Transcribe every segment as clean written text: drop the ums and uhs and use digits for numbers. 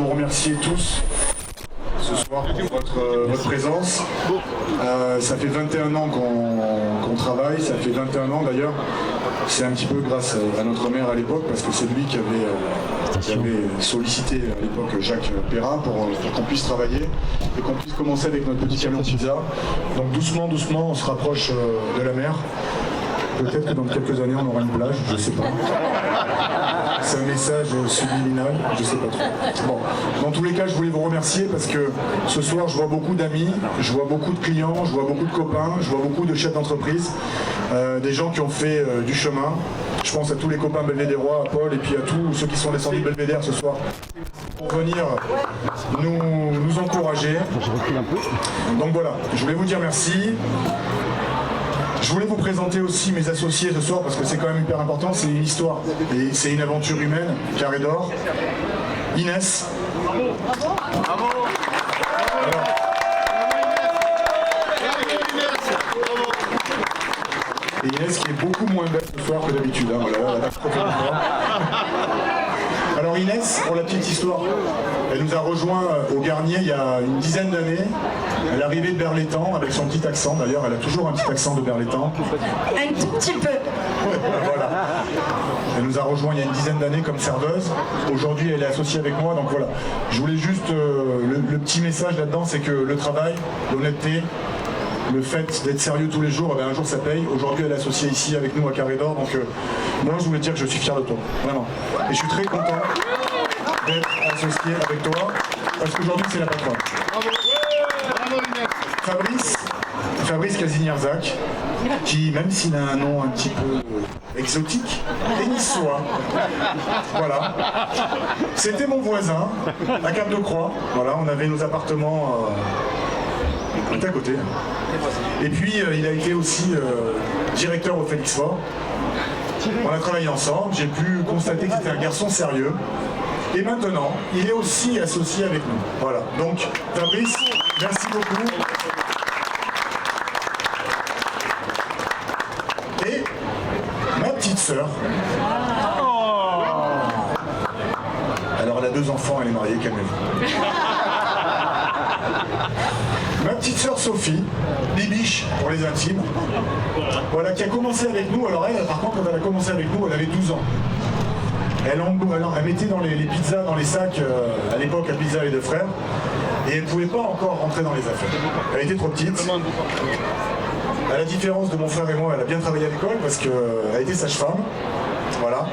vous remercier tous ce soir pour votre présence. Ça fait 21 ans qu'on travaille, ça fait 21 ans d'ailleurs. C'est un petit peu grâce à notre maire à l'époque, parce que c'est lui qui avait sollicité à l'époque Jacques Perrin pour qu'on puisse travailler et qu'on puisse commencer avec notre petit camion pizza. Donc doucement, doucement, on se rapproche de la mer. Peut-être que dans quelques années, on aura une plage, je ne sais pas. C'est un message subliminal, je ne sais pas trop. Bon, dans tous les cas, je voulais vous remercier parce que ce soir, je vois beaucoup d'amis, je vois beaucoup de clients, je vois beaucoup de copains, je vois beaucoup de chefs d'entreprise, des gens qui ont fait du chemin. Je pense à tous les copains belvédérois, à Paul, et puis à tous ceux qui sont descendus de Belvédère ce soir pour venir nous encourager. Donc voilà, je voulais vous dire merci. Je voulais vous présenter aussi mes associés ce soir parce que c'est quand même hyper important, c'est une histoire et c'est une aventure humaine, Carré d'Or. Inès. Bravo. Et Inès qui est beaucoup moins belle ce soir que d'habitude. Hein, voilà, alors Inès, pour la petite histoire, elle nous a rejoint au Garnier il y a une dizaine d'années. Elle est arrivée de Berlétan avec son petit accent. D'ailleurs, elle a toujours un petit accent de Berlétan. Un tout petit peu. Voilà. Elle nous a rejoint il y a une dizaine d'années comme serveuse. Aujourd'hui, elle est associée avec moi. Donc voilà. Je voulais juste le petit message là-dedans, c'est que le travail, l'honnêteté, le fait d'être sérieux tous les jours, un jour ça paye. Aujourd'hui, elle est associée ici avec nous à Carré d'Or. Donc moi, je voulais dire que je suis fier de toi. Vraiment. Et je suis très content d'être associé avec toi parce qu'aujourd'hui, c'est la patronne. Fabrice Casignerzac, qui, même s'il a un nom un petit peu exotique, est niçois. Voilà. C'était mon voisin, à Cap-de-Croix. Voilà, on avait nos appartements côte à côté. Et puis, il a été aussi directeur au Félix Faure. On a travaillé ensemble, j'ai pu constater que c'était un garçon sérieux. Et maintenant, il est aussi associé avec nous. Voilà. Donc, Fabrice, merci beaucoup. Et ma petite sœur. Alors, elle a 2 enfants, elle est mariée, calmez-vous. Ma petite sœur Sophie, Bibiche pour les intimes, voilà, qui a commencé avec nous. Alors elle, par contre, quand elle a commencé avec nous, elle avait 12 ans. Elle mettait dans les pizzas dans les sacs, à l'époque à Pizza et 2 frères, et elle ne pouvait pas encore rentrer dans les affaires. Elle était trop petite. À la différence de mon frère et moi, elle a bien travaillé à l'école parce qu'elle était sage-femme. Voilà.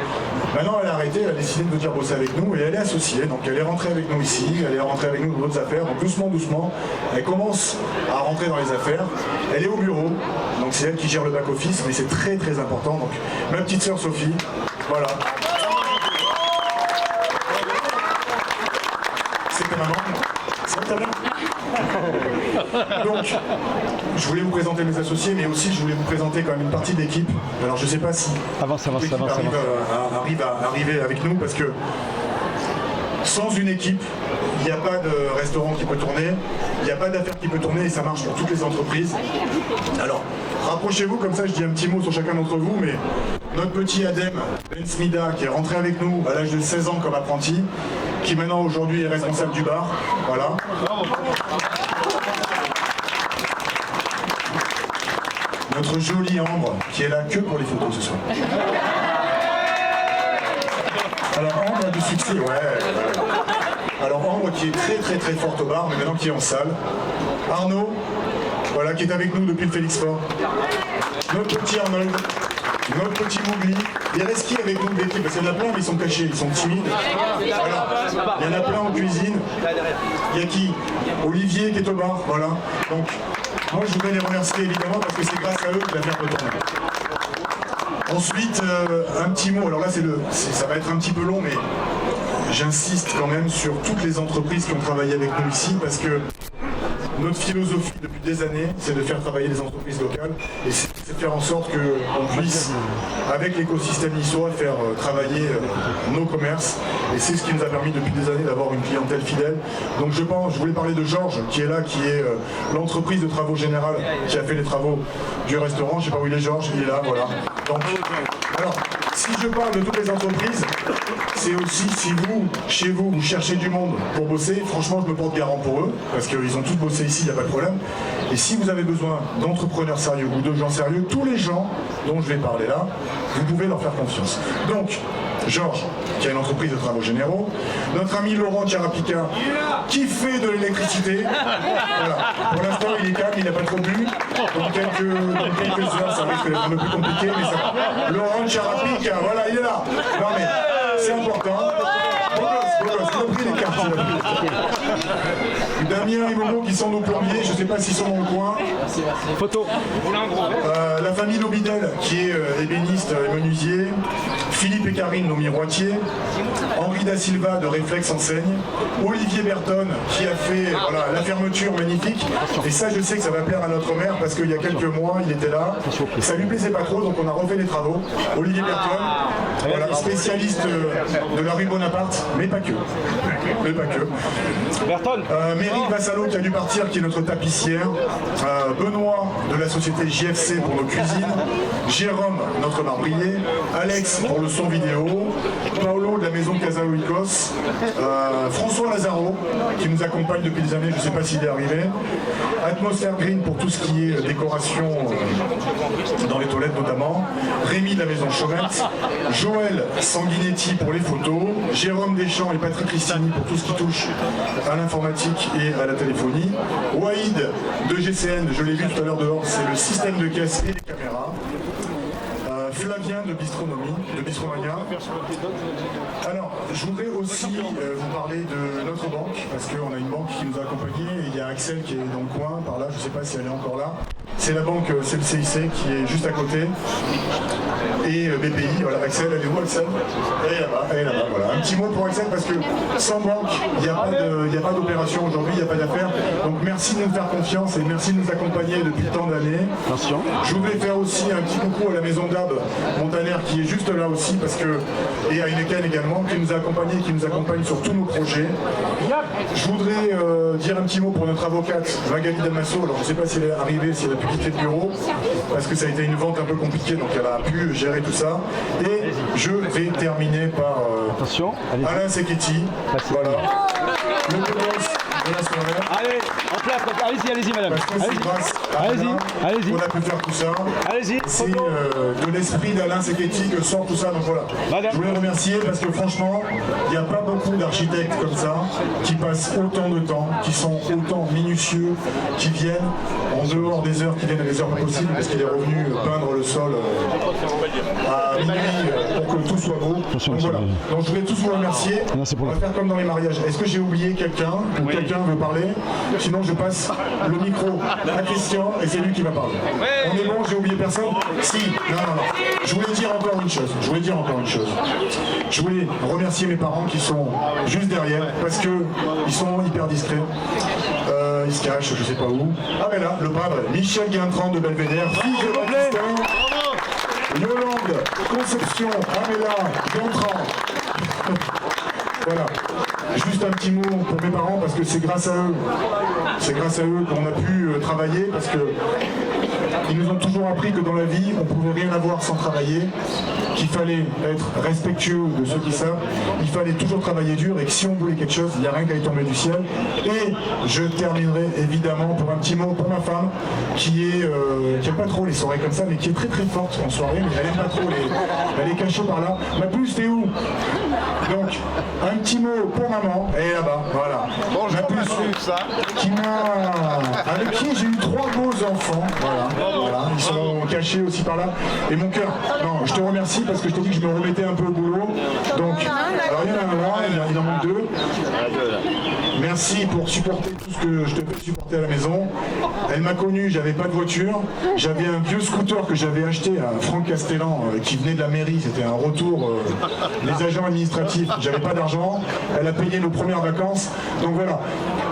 Maintenant, elle a arrêté, elle a décidé de venir bosser avec nous et elle est associée. Donc elle est rentrée avec nous ici, elle est rentrée avec nous dans d'autres affaires. Donc doucement, doucement, elle commence à rentrer dans les affaires. Elle est au bureau, donc c'est elle qui gère le back-office, mais c'est très très important. Donc ma petite sœur Sophie, voilà. C'était maman. Ça va bien. Donc, je voulais vous présenter mes associés, mais aussi je voulais vous présenter quand même une partie de l'équipe. Alors je ne sais pas si l'équipe arrive à arriver avec nous, parce que sans une équipe, il n'y a pas de restaurant qui peut tourner, il n'y a pas d'affaire qui peut tourner, et ça marche pour toutes les entreprises. Alors, rapprochez-vous, comme ça je dis un petit mot sur chacun d'entre vous, mais notre petit Adem Ben Smida, qui est rentré avec nous à l'âge de 16 ans comme apprenti, qui maintenant aujourd'hui est responsable du bar, voilà. Notre jolie Ambre, qui est là que pour les photos ce soir. Alors Ambre a du succès, ouais. Alors Ambre qui est très très très forte au bar, mais maintenant qui est en salle. Arnaud, voilà, qui est avec nous depuis le Félix Faure. Notre petit Arnold, notre petit Mougli. Il reste qui avec nous de l'équipe? Parce qu'il y en a plein, mais ils sont cachés, ils sont timides. Alors, il y en a plein en cuisine. Il y a qui? Olivier qui est au bar, voilà. Donc, moi je voudrais les remercier évidemment parce que c'est grâce à eux que l'affaire peut tourner. Ensuite, un petit mot, alors là ça va être un petit peu long, mais j'insiste quand même sur toutes les entreprises qui ont travaillé avec nous ici, parce que notre philosophie depuis des années, c'est de faire travailler les entreprises locales, et c'est de faire en sorte qu'on puisse, avec l'écosystème niçois, faire travailler nos commerces, et c'est ce qui nous a permis depuis des années d'avoir une clientèle fidèle. Donc je voulais parler de Georges, qui est là, qui est l'entreprise de travaux générale, qui a fait les travaux du restaurant. Je ne sais pas où il est, Georges, il est là, voilà. Donc, alors, si je parle de toutes les entreprises, c'est aussi si vous, chez vous, vous cherchez du monde pour bosser, franchement, je me porte garant pour eux, parce qu'ils ont tous bossé ici, il n'y a pas de problème. Et si vous avez besoin d'entrepreneurs sérieux ou de gens sérieux, tous les gens dont je vais parler là, vous pouvez leur faire confiance. Donc, Georges, qui a une entreprise de travaux généraux, notre ami Laurent Chiarapica, qui fait de l'électricité. Voilà. Pour l'instant, il est calme, il n'a pas trop bu. Dans quelques heures, ça risque d'être un peu plus compliqué, mais ça va. Laurent Chiarapica, voilà, il est là. Non mais, c'est important. Beau gosse, il a pris les cartes. Damien et Momo qui sont nos plombiers, je ne sais pas s'ils sont dans le coin. Photo. La famille Lobidel qui est ébéniste et menuisier. Philippe et Karine, nos miroitiers. Henri Da Silva de Réflexe Enseigne. Olivier Berton qui a fait voilà, la fermeture magnifique. Et ça, je sais que ça va plaire à notre maire parce qu'il y a quelques mois, il était là. Ça lui plaisait pas trop, donc on a refait les travaux. Olivier Berton, voilà, spécialiste de la rue Bonaparte, mais pas que. Mais pas que. Méric Vassalo qui a dû partir, qui est notre tapissière. Benoît de la société JFC pour nos cuisines. Jérôme, notre marbrier. Alex pour le son vidéo. Paolo de la maison Casaoikos. François Lazaro qui nous accompagne depuis des années, je ne sais pas s'il est arrivé. Atmosphère Green pour tout ce qui est décoration dans les toilettes notamment. Rémi de la maison Chaumette. Joël Sanguinetti pour les photos. Jérôme Deschamps et Patrick Cristini pour tout ce qui touche à l'informatique et à la téléphonie. Waïd de GCN, je l'ai vu tout à l'heure dehors, c'est le système de caisse et les caméras. Flavien de Bistronomie, de Bistromania. Alors, je voudrais aussi vous parler de notre banque, parce qu'on a une banque qui nous a accompagnés, et il y a Axel qui est dans le coin, par là, je ne sais pas si elle est encore là. C'est la banque, c'est le CIC qui est juste à côté. Et BPI, voilà, Axel, elle est où Axel? Elle est là-bas, voilà. Un petit mot pour Axel, parce que sans banque, il n'y a pas d'opération aujourd'hui, il n'y a pas d'affaires. Donc merci de nous faire confiance et merci de nous accompagner depuis tant d'années. Je voudrais faire aussi un petit coucou à la maison d'Ab Montaner qui est juste là aussi, parce que, et à Heineken également, qui nous a accompagnés, qui nous accompagne sur tous nos projets. Je voudrais dire un petit mot pour notre avocate, Magali Damasso. Alors je ne sais pas si elle est arrivée, si elle a pu quitter le bureau, parce que ça a été une vente un peu compliquée, donc elle a pu gérer tout ça. Et je vais terminer par Alain Seketi. Voilà. Le boss de la soirée. Allez, en place, allez-y, madame. Parce que c'est grâce à Alain qu'on a pu faire tout ça. Allez-y. C'est de l'esprit d'Alain Seketi que sort tout ça. Donc voilà. Je voulais remercier parce que franchement, il n'y a pas beaucoup d'architectes comme ça qui passent autant de temps, qui sont autant minutieux, qui viennent en dehors des heures, qui viennent à des heures pas possibles parce qu'il est revenu peindre le sol à minuit pour que tout soit beau. Donc voilà. Donc je voulais tous vous remercier. On va faire comme dans les mariages. Est-ce que j'ai oublié quelqu'un ou quelqu'un veut parler? Sinon je passe le micro à Christian et c'est lui qui va parler. On est bon, j'ai oublié personne? Si. Non. Je voulais dire encore une chose. Je voulais remercier mes parents qui sont juste derrière parce que ils sont hyper discrets. Ils se cachent, je sais pas où. Ah mais là, le padre, Michel Guintran de Belvédère, fils de Baptistin, Yolande, Conception, Améla, Guintran. Voilà. Juste un petit mot pour mes parents parce que c'est grâce à eux qu'on a pu travailler, parce que ils nous ont toujours appris que dans la vie on pouvait rien avoir sans travailler, qu'il fallait être respectueux de ceux qui savent, il fallait toujours travailler dur et que si on voulait quelque chose, il n'y a rien qui allait tomber du ciel. Et je terminerai évidemment pour un petit mot pour ma femme qui aime pas trop les soirées comme ça, mais qui est très très forte en soirée, mais elle aime pas trop elle est cachée par là. Ma puce, t'es où? Donc un petit mot pour maman, elle est là-bas, voilà. Bonjour, ma puce, avec qui j'ai eu 3 beaux enfants, voilà. Ils sont cachés aussi par là. Et mon cœur, non, je te remercie parce que je t'ai dit que je me remettais un peu au boulot. Donc, alors il y en a un, il en manque 2. Merci pour supporter tout ce que je te fais supporter à la maison. Elle m'a connu, j'avais pas de voiture. J'avais un vieux scooter que j'avais acheté à Franck Castellan qui venait de la mairie. C'était un retour des agents administratifs. J'avais pas d'argent. Elle a payé nos premières vacances. Donc voilà,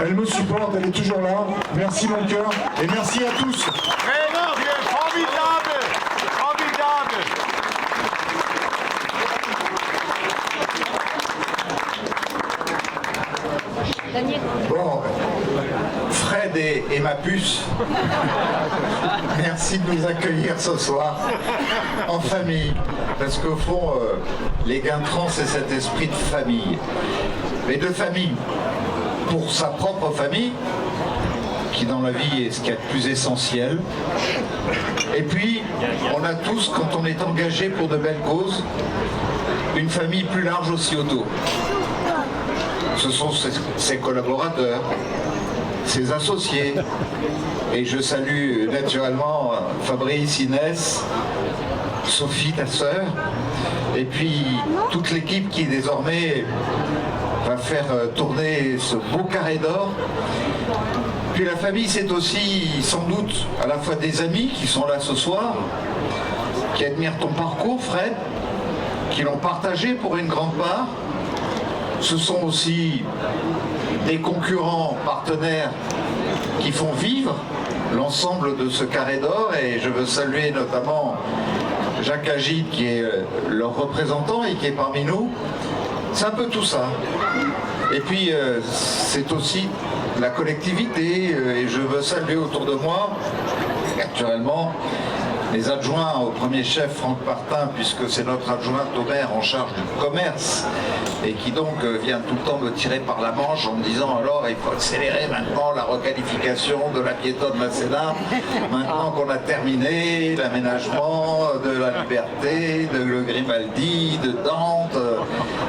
elle me supporte, elle est toujours là. Merci mon cœur et merci à tous. Formidable. Bon, Fred, Fred et ma puce. Merci de nous accueillir ce soir en famille. Parce qu'au fond, les Guintrans, c'est cet esprit de famille. Mais de famille pour sa propre famille, qui dans la vie est ce qu'il y a de plus essentiel. Et puis, on a tous, quand on est engagé pour de belles causes, une famille plus large aussi autour. Ce sont ses collaborateurs, ses associés. Et je salue naturellement Fabrice, Inès, Sophie, ta sœur, et puis toute l'équipe qui désormais va faire tourner ce beau carré d'or. Puis la famille, c'est aussi sans doute à la fois des amis qui sont là ce soir, qui admirent ton parcours, Fred, qui l'ont partagé pour une grande part. Ce sont aussi des concurrents, partenaires qui font vivre l'ensemble de ce carré d'or, et je veux saluer notamment Jacques Agide qui est leur représentant et qui est parmi nous. C'est un peu tout ça. Et puis c'est aussi la collectivité, et je veux saluer autour de moi, naturellement, les adjoints au premier chef Franck Martin, puisque c'est notre adjointe au maire en charge du commerce, et qui donc vient tout le temps me tirer par la manche en me disant alors il faut accélérer maintenant la requalification de la piétonne Masséna, maintenant qu'on a terminé l'aménagement de la Liberté, de le Grimaldi, de Dante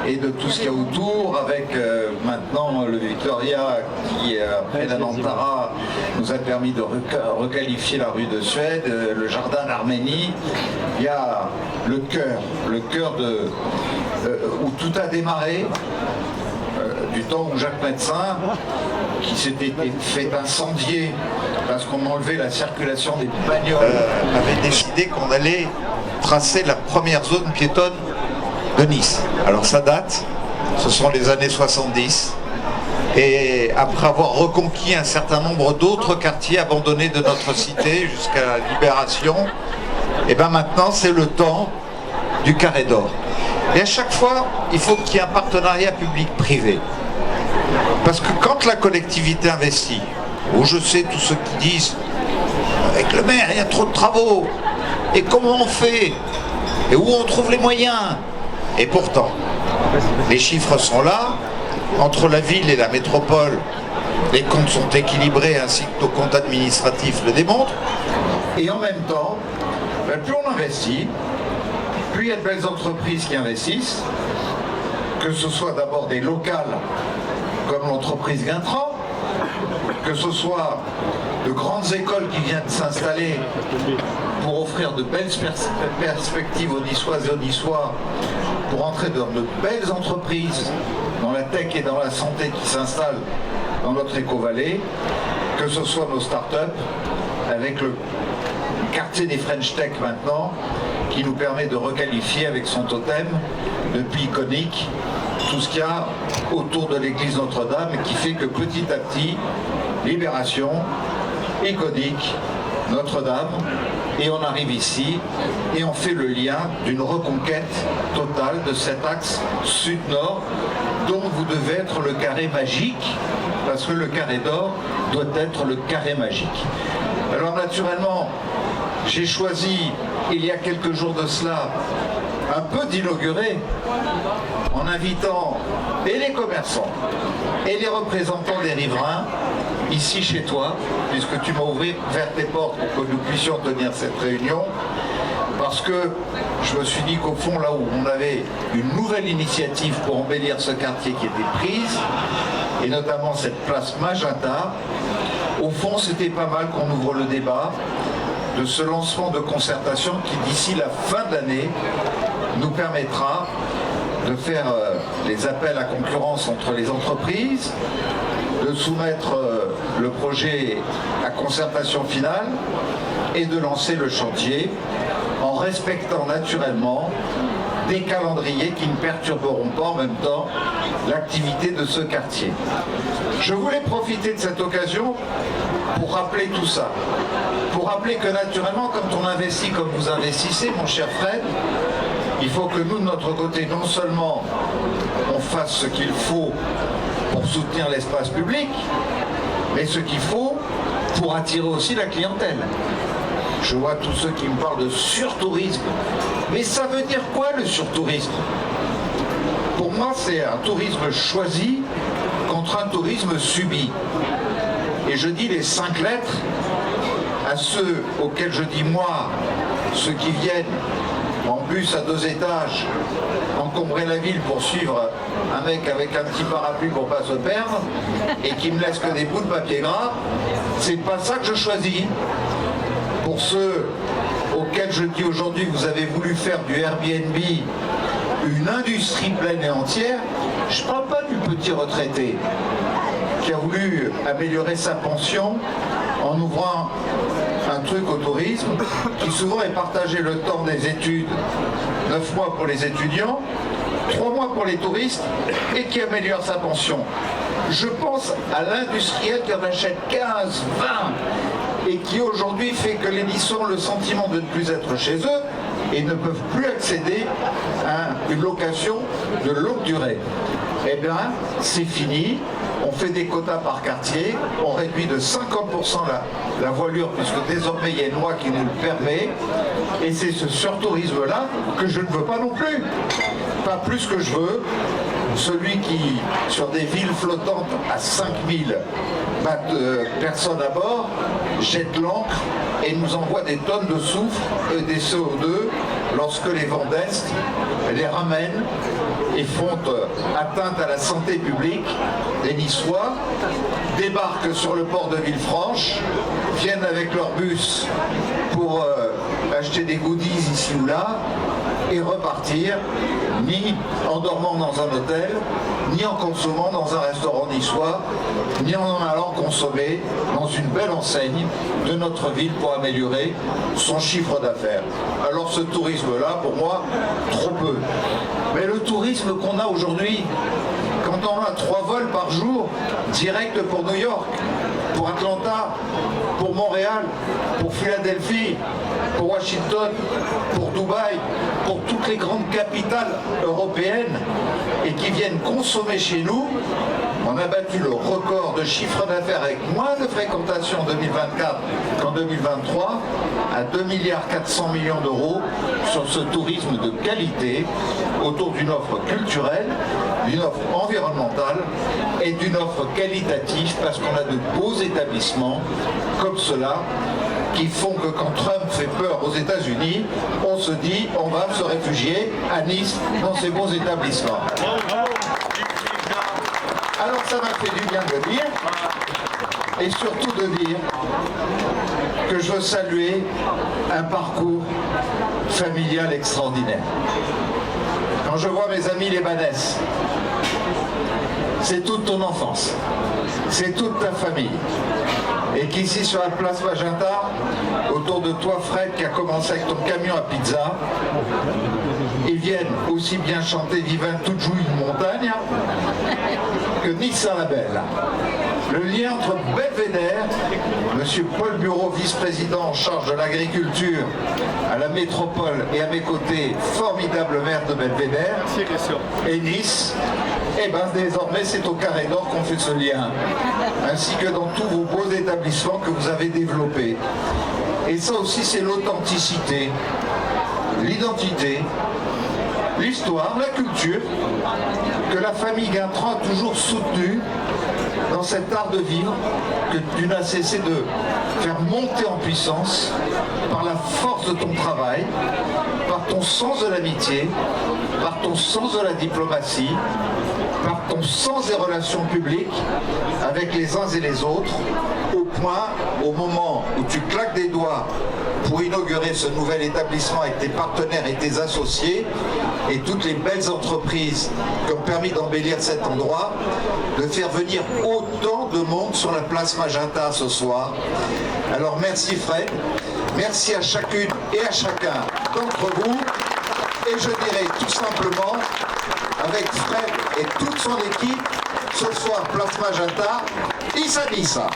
et de tout ce qu'il y a autour, avec maintenant le Victoria qui après la Nantara nous a permis de requalifier la rue de Suède, le jardin d'Arménie. Il y a le cœur de où tout a démarré, du temps où Jacques Médecin, qui s'était fait incendier parce qu'on enlevait la circulation des bagnoles, avait décidé qu'on allait tracer la première zone piétonne de Nice. Alors ça date, ce sont les années 70, et après avoir reconquis un certain nombre d'autres quartiers abandonnés de notre cité jusqu'à la Libération, et bien maintenant c'est le temps du carré d'or. Et à chaque fois, il faut qu'il y ait un partenariat public-privé. Parce que quand la collectivité investit, où je sais tous ceux qui disent « avec le maire, il y a trop de travaux, et comment on fait? Et où on trouve les moyens ?» Et pourtant, les chiffres sont là, entre la ville et la métropole, les comptes sont équilibrés ainsi que nos comptes administratifs le démontrent, et en même temps, plus on investit, plus il y a de belles entreprises qui investissent, que ce soit d'abord des locales comme l'entreprise Guintran, que ce soit de grandes écoles qui viennent s'installer pour offrir de belles perspectives aux Niçoises et aux Niçois, pour entrer dans de belles entreprises dans la tech et dans la santé qui s'installent dans notre éco-vallée, que ce soit nos start-up avec le quartier des French Tech maintenant, qui nous permet de requalifier avec son totem, depuis iconique, tout ce qu'il y a autour de l'église Notre-Dame, qui fait que petit à petit, Libération, iconique, Notre-Dame, et on arrive ici, et on fait le lien d'une reconquête totale de cet axe sud-nord, dont vous devez être le carré magique, parce que le carré d'or doit être le carré magique. Alors naturellement, j'ai choisi, il y a quelques jours de cela, un peu d'inaugurer en invitant et les commerçants et les représentants des riverains ici chez toi, puisque tu m'as ouvert tes portes pour que nous puissions tenir cette réunion, parce que je me suis dit qu'au fond, là où on avait une nouvelle initiative pour embellir ce quartier qui était prise, et notamment cette place Magenta, au fond c'était pas mal qu'on ouvre le débat de ce lancement de concertation qui, d'ici la fin de l'année, nous permettra de faire les appels à concurrence entre les entreprises, de soumettre le projet à concertation finale et de lancer le chantier en respectant naturellement des calendriers qui ne perturberont pas en même temps l'activité de ce quartier. Je voulais profiter de cette occasion pour rappeler tout ça. Pour rappeler que naturellement, quand on investit comme vous investissez, mon cher Fred, il faut que nous, de notre côté, non seulement on fasse ce qu'il faut pour soutenir l'espace public, mais ce qu'il faut pour attirer aussi la clientèle. Je vois tous ceux qui me parlent de surtourisme. Mais ça veut dire quoi le surtourisme? Pour moi, c'est un tourisme choisi contre un tourisme subi. Et je dis les 5 lettres à ceux auxquels je dis moi, ceux qui viennent en bus à 2 étages, encombrer la ville pour suivre un mec avec un petit parapluie pour pas se perdre et qui me laisse que des bouts de papier gras, c'est pas ça que je choisis. Pour ceux auxquels je dis aujourd'hui, vous avez voulu faire du Airbnb une industrie pleine et entière, je ne parle pas du petit retraité qui a voulu améliorer sa pension en ouvrant un truc au tourisme qui souvent est partagé le temps des études, 9 mois pour les étudiants, 3 mois pour les touristes et qui améliore sa pension. Je pense à l'industriel qui en achète 15, 20 et qui aujourd'hui fait que les Niçois ont le sentiment de ne plus être chez eux et ne peuvent plus accéder à une location de longue durée. Eh bien, c'est fini. On fait des quotas par quartier, on réduit de 50% la voilure, puisque désormais il y a une loi qui nous le permet, et c'est ce surtourisme-là que je ne veux pas non plus. Pas plus que je veux celui qui, sur des villes flottantes à 5000 personnes à bord, jette l'ancre et nous envoie des tonnes de soufre et des CO2 lorsque les vents d'Est les ramènent et font atteinte à la santé publique. Les Niçois débarquent sur le port de Villefranche, viennent avec leur bus pour acheter des goodies ici ou là et repartir, ni en dormant dans un hôtel, ni en consommant dans un restaurant niçois, ni en allant consommer dans une belle enseigne de notre ville pour améliorer son chiffre d'affaires. Alors ce tourisme-là, pour moi, trop peu. Mais le tourisme qu'on a aujourd'hui, quand on a 3 vols par jour, direct pour New York, pour Atlanta, pour Montréal, pour Philadelphie, pour Washington, pour Dubaï, pour toutes les grandes capitales européennes et qui viennent consommer chez nous, on a battu le record de chiffre d'affaires avec moins de fréquentation en 2024 qu'en 2023 à 2,4 milliards d'euros sur ce tourisme de qualité autour d'une offre culturelle, d'une offre environnementale et d'une offre qualitative parce qu'on a de beaux établissements comme cela qui font que quand Trump fait peur aux États-Unis, on se dit on va se réfugier à Nice dans ces bons établissements. Alors ça m'a fait du bien de le dire et surtout de dire que je veux saluer un parcours familial extraordinaire. Quand je vois mes amis libanais, c'est toute ton enfance, c'est toute ta famille. Et qu'ici sur la place Magenta, autour de toi Fred qui a commencé avec ton camion à pizza, ils viennent aussi bien chanter Vivant toute jouie une montagne que Nice-Saint-Labelle. Le lien entre Belvédère, M. Paul Bureau, vice-président en charge de l'agriculture à la métropole et à mes côtés, formidable maire de Belvédère, et Nice, et bien désormais c'est au Carré d'Or qu'on fait ce lien, ainsi que dans tous vos beaux établissements que vous avez développés. Et ça aussi c'est l'authenticité, l'identité, l'histoire, la culture, que la famille Guintran a toujours soutenu dans cet art de vivre, que tu n'as cessé de faire monter en puissance par la force de ton travail, par ton sens de l'amitié, par ton sens de la diplomatie, par ton sens des relations publiques avec les uns et les autres, au point, au moment où tu claques des doigts pour inaugurer ce nouvel établissement avec tes partenaires et tes associés et toutes les belles entreprises qui ont permis d'embellir cet endroit, de faire venir autant de monde sur la place Magenta ce soir. Alors merci Fred, merci à chacune et à chacun d'entre vous et je dirais tout simplement avec Fred et toute son équipe, ce soir place Magenta, Issa Nissa.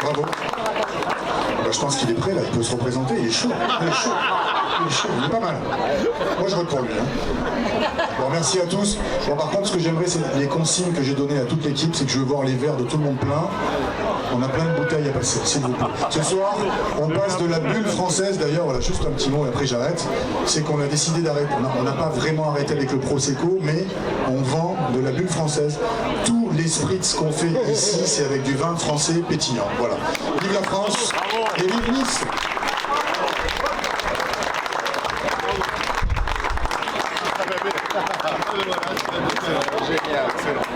Bravo. Bah, je pense qu'il est prêt là, il peut se représenter, il est chaud. Il est chaud. Il est pas mal. Moi, je vote pour lui. Bon, merci à tous. Bon, par contre, ce que j'aimerais, c'est les consignes que j'ai données à toute l'équipe, c'est que je veux voir les verres de tout le monde plein. On a plein de bouteilles à passer, s'il vous plaît. Ce soir, on passe de la bulle française, d'ailleurs, voilà, juste un petit mot et après j'arrête. C'est qu'on a décidé d'arrêter. On n'a pas vraiment arrêté avec le Prosecco, mais on vend de la bulle française. Tout les spritz qu'on fait ici, c'est avec du vin français pétillant. Voilà. Vive la France et vive Nice! Génial, excellent.